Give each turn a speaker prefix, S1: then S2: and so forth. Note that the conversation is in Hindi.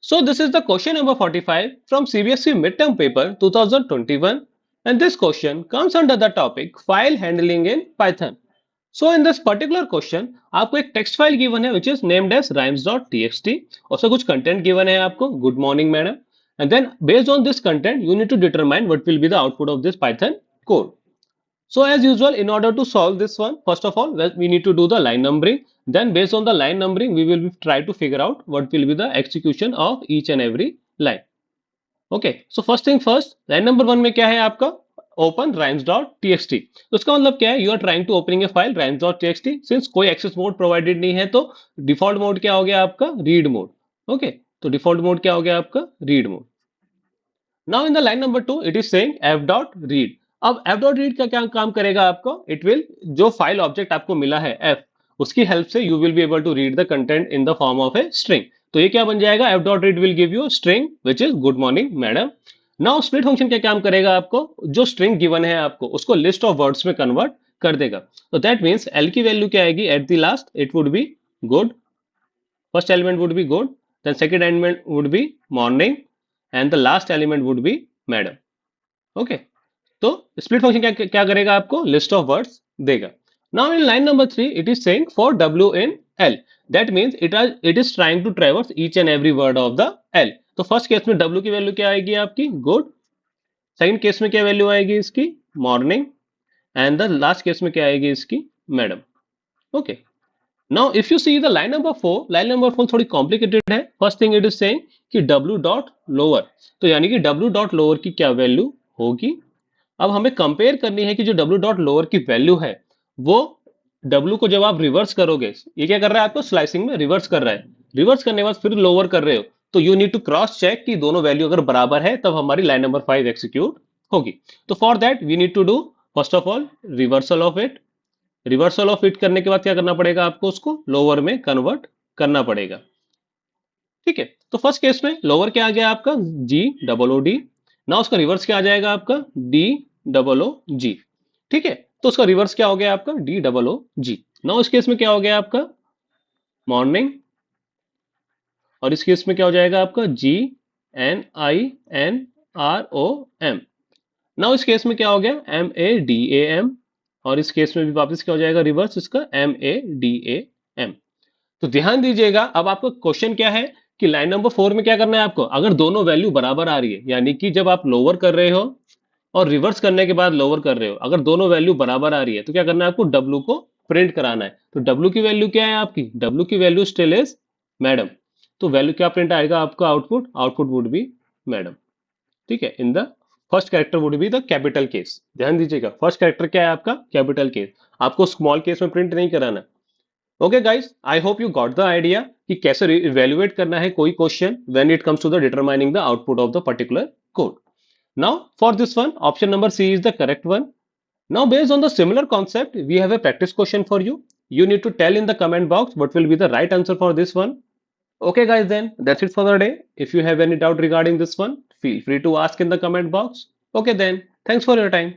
S1: So this is the question number 45 from CBSE midterm paper 2021, and this question comes under the topic file handling in Python. So in this particular question आपको एक text file given है which is named as rhymes.txt. उसका कुछ content given है आपको good morning madam, and then based on this content you need to determine what will be the output of this Python code. So as usual, in order to solve this one, first of all, we need to do the line numbering. Then based on the line numbering, we will try to figure out what will be the execution of each and every line. Okay, so first thing first, line number one में क्या है आपका? Open rhymes.txt. तो इसका मतलब क्या है? You are trying to opening a file rhymes.txt. Since कोई access mode provided नहीं है तो default mode क्या हो गया आपका? Read mode. Okay, तो default mode क्या हो गया आपका? Read mode. Now in the line number 2 it is saying f dot read. अब f डॉट रीड का क्या काम करेगा आपको? इट विल जो फाइल ऑब्जेक्ट आपको मिला है f, उसकी हेल्प से you will be able to read the content in the form of a string. तो ये क्या बन जाएगा? f dot read will give you string which is good morning madam. Now split function क्या काम करेगा आपको? जो स्ट्रिंग गिवन है आपको उसको लिस्ट ऑफ वर्ड्स में कन्वर्ट कर देगा. तो दैट मीन्स l की वैल्यू क्या आएगी? At the last it would be good. First element would be good, then second element would be morning, and the last element would be madam. Okay, तो स्प्लिट फंक्शन क्या करेगा आपको? लिस्ट ऑफ वर्ड्स देगा. Now in line number 3 it is saying for w in l. That means it is trying to traverse each and every word of the l. तो फर्स्ट केस में w की वैल्यू क्या आएगी आपकी? गुड. सेकंड केस में क्या वैल्यू आएगी इसकी? Morning. And the last case में क्या आएगी इसकी? Madam. Okay, now if you see the line number 4 थोड़ी कॉम्प्लिकेटेड है. First thing it is saying कि w डॉट लोअर. तो यानी कि w डॉट लोअर की क्या वैल्यू होगी? अब हमें कंपेयर करनी है कि जो w डॉट लोअर की वैल्यू है वो w को जब आप रिवर्स करोगे, ये क्या कर रहा है आपको? स्लाइसिंग में रिवर्स कर रहा है. रिवर्स करने के बाद फिर लोअर कर रहे हो, तो you need to cross check कि दोनों वैल्यू अगर बराबर है तब हमारी लाइन नंबर 5 एग्जीक्यूट होगी. तो for that we need to do first of all reversal of it. Reversal of it करने के बाद क्या करना पड़ेगा आपको? उसको लोअर में कन्वर्ट करना पड़ेगा. ठीक है, तो फर्स्ट केस में लोअर क्या आ गया आपका? जी डबल ओ डी. ना उसका रिवर्स क्या आ जाएगा आपका? डी डबल ओ जी. ठीक है, तो उसका रिवर्स क्या हो गया आपका? डी डबल ओ जी. ना इस केस में क्या हो गया आपका? मॉर्निंग. और इस केस में क्या हो जाएगा आपका? G N I N R O M. ना इस केस में क्या हो गया? M A D A M. और इस केस में भी वापस क्या हो जाएगा? रिवर्स इसका M A D A M. तो ध्यान दीजिएगा, अब आपका क्वेश्चन क्या है कि लाइन नंबर 4 में क्या करना है आपको? अगर दोनों वैल्यू बराबर आ रही है, यानी कि जब आप लोअर कर रहे हो और रिवर्स करने के बाद लोअर कर रहे हो, अगर दोनों वैल्यू बराबर आ रही है तो क्या करना है आपको? W को प्रिंट कराना है. तो W की वैल्यू क्या है आपकी? W की वैल्यू स्टिल इज मैडम. तो वैल्यू क्या प्रिंट आएगा आपका? Output would be madam. ठीक है, in the first character would be the capital case. ध्यान दीजिएगा, फर्स्ट कैरेक्टर क्या है आपका? Capital case. आपको स्मॉल केस में प्रिंट नहीं कराना. Okay guys, I hope you got the idea कि कैसे इवेल्युएट करना है कोई question when it comes to the determining the output of the particular code. Now for this one option number C is the correct one. Now based on the similar concept we have a practice question for you. You need to tell in the comment box what will be the right answer for this one. Okay guys, then that's it for the day. If you have any doubt regarding this one, feel free to ask in the comment box. Okay then, thanks for your time.